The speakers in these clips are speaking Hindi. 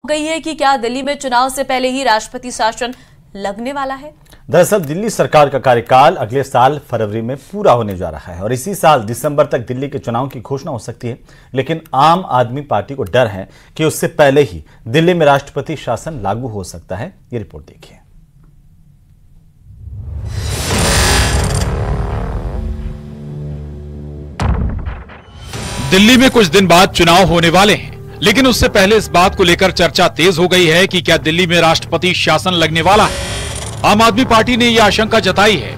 गई है कि क्या दिल्ली में चुनाव से पहले ही राष्ट्रपति शासन लगने वाला है। दरअसल दिल्ली सरकार का कार्यकाल अगले साल फरवरी में पूरा होने जा रहा है और इसी साल दिसंबर तक दिल्ली के चुनाव की घोषणा हो सकती है। लेकिन आम आदमी पार्टी को डर है कि उससे पहले ही दिल्ली में राष्ट्रपति शासन लागू हो सकता है। ये रिपोर्ट देखिए। दिल्ली में कुछ दिन बाद चुनाव होने वाले हैं, लेकिन उससे पहले इस बात को लेकर चर्चा तेज हो गई है कि क्या दिल्ली में राष्ट्रपति शासन लगने वाला है। आम आदमी पार्टी ने यह आशंका जताई है।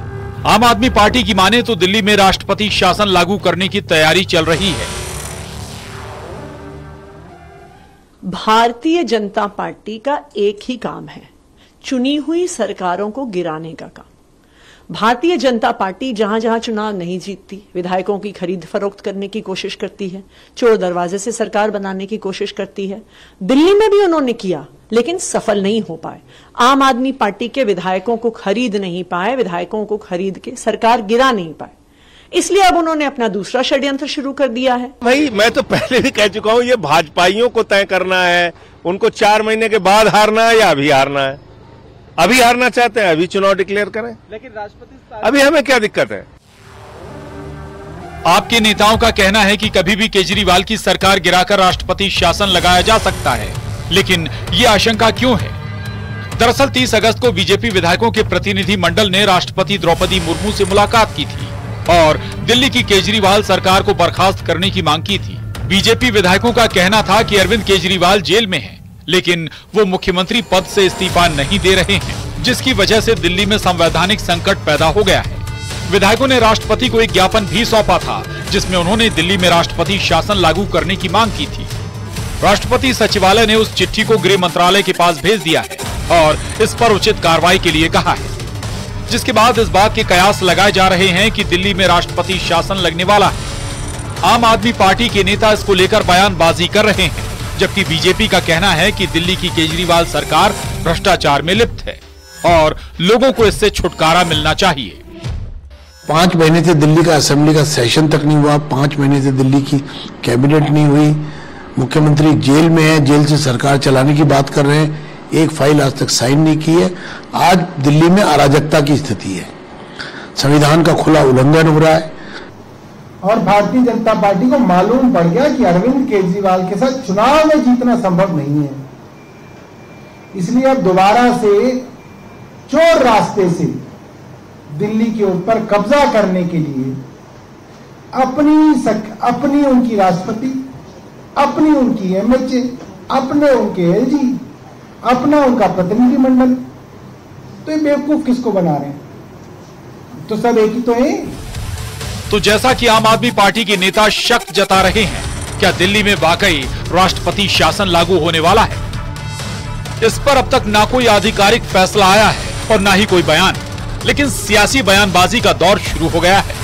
आम आदमी पार्टी की माने तो दिल्ली में राष्ट्रपति शासन लागू करने की तैयारी चल रही है। भारतीय जनता पार्टी का एक ही काम है, चुनी हुई सरकारों को गिराने का काम। भारतीय जनता पार्टी जहां जहां चुनाव नहीं जीतती, विधायकों की खरीद फरोख्त करने की कोशिश करती है, चोर दरवाजे से सरकार बनाने की कोशिश करती है। दिल्ली में भी उन्होंने किया, लेकिन सफल नहीं हो पाए। आम आदमी पार्टी के विधायकों को खरीद नहीं पाए, विधायकों को खरीद के सरकार गिरा नहीं पाए। इसलिए अब उन्होंने अपना दूसरा षड्यंत्र शुरू कर दिया है। भाई मैं तो पहले भी कह चुका हूं, ये भाजपाइयों को तय करना है, उनको 4 महीने के बाद हारना है या अभी हारना है। अभी हारना चाहते हैं, अभी चुनाव डिक्लेयर करें। लेकिन राष्ट्रपति अभी हमें क्या दिक्कत है। आपके नेताओं का कहना है कि कभी भी केजरीवाल की सरकार गिराकर राष्ट्रपति शासन लगाया जा सकता है, लेकिन ये आशंका क्यों है? दरअसल 30 अगस्त को बीजेपी विधायकों के प्रतिनिधि मंडल ने राष्ट्रपति द्रौपदी मुर्मू से मुलाकात की थी और दिल्ली की केजरीवाल सरकार को बर्खास्त करने की मांग की थी। बीजेपी विधायकों का कहना था कि अरविंद केजरीवाल जेल में हैं, लेकिन वो मुख्यमंत्री पद से इस्तीफा नहीं दे रहे हैं, जिसकी वजह से दिल्ली में संवैधानिक संकट पैदा हो गया है। विधायकों ने राष्ट्रपति को एक ज्ञापन भी सौंपा था, जिसमें उन्होंने दिल्ली में राष्ट्रपति शासन लागू करने की मांग की थी। राष्ट्रपति सचिवालय ने उस चिट्ठी को गृह मंत्रालय के पास भेज दिया है और इस पर उचित कार्रवाई के लिए कहा है, जिसके बाद इस बात के कयास लगाए जा रहे हैं कि दिल्ली में राष्ट्रपति शासन लगने वाला है। आम आदमी पार्टी के नेता इसको लेकर बयानबाजी कर रहे हैं, जबकि बीजेपी का कहना है कि दिल्ली की केजरीवाल सरकार भ्रष्टाचार में लिप्त है और लोगों को इससे छुटकारा मिलना चाहिए। 5 महीने से दिल्ली का असेंबली का सेशन तक नहीं हुआ, 5 महीने से दिल्ली की कैबिनेट नहीं हुई, मुख्यमंत्री जेल में है, जेल से सरकार चलाने की बात कर रहे हैं, एक फाइल आज तक साइन नहीं की है। आज दिल्ली में अराजकता की स्थिति है, संविधान का खुला उल्लंघन हो रहा है और भारतीय जनता पार्टी को मालूम पड़ गया कि अरविंद केजरीवाल के साथ चुनाव में जीतना संभव नहीं है। इसलिए अब दोबारा से चोर रास्ते से दिल्ली के ऊपर कब्जा करने के लिए अपनी उनकी राष्ट्रपति, अपनी उनकी एमएचए, अपने उनके एलजी, अपना उनका प्रतिनिधि मंडल, तो ये बेवकूफ किसको बना रहे हैं? तो सब एक ही तो है। तो जैसा कि आम आदमी पार्टी के नेता शक जता रहे हैं, क्या दिल्ली में वाकई राष्ट्रपति शासन लागू होने वाला है? इस पर अब तक ना कोई आधिकारिक फैसला आया है और ना ही कोई बयान, लेकिन सियासी बयानबाजी का दौर शुरू हो गया है।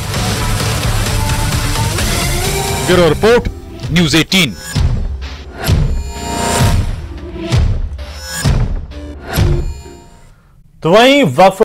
Bureau report, news 18। तो वहीं वफ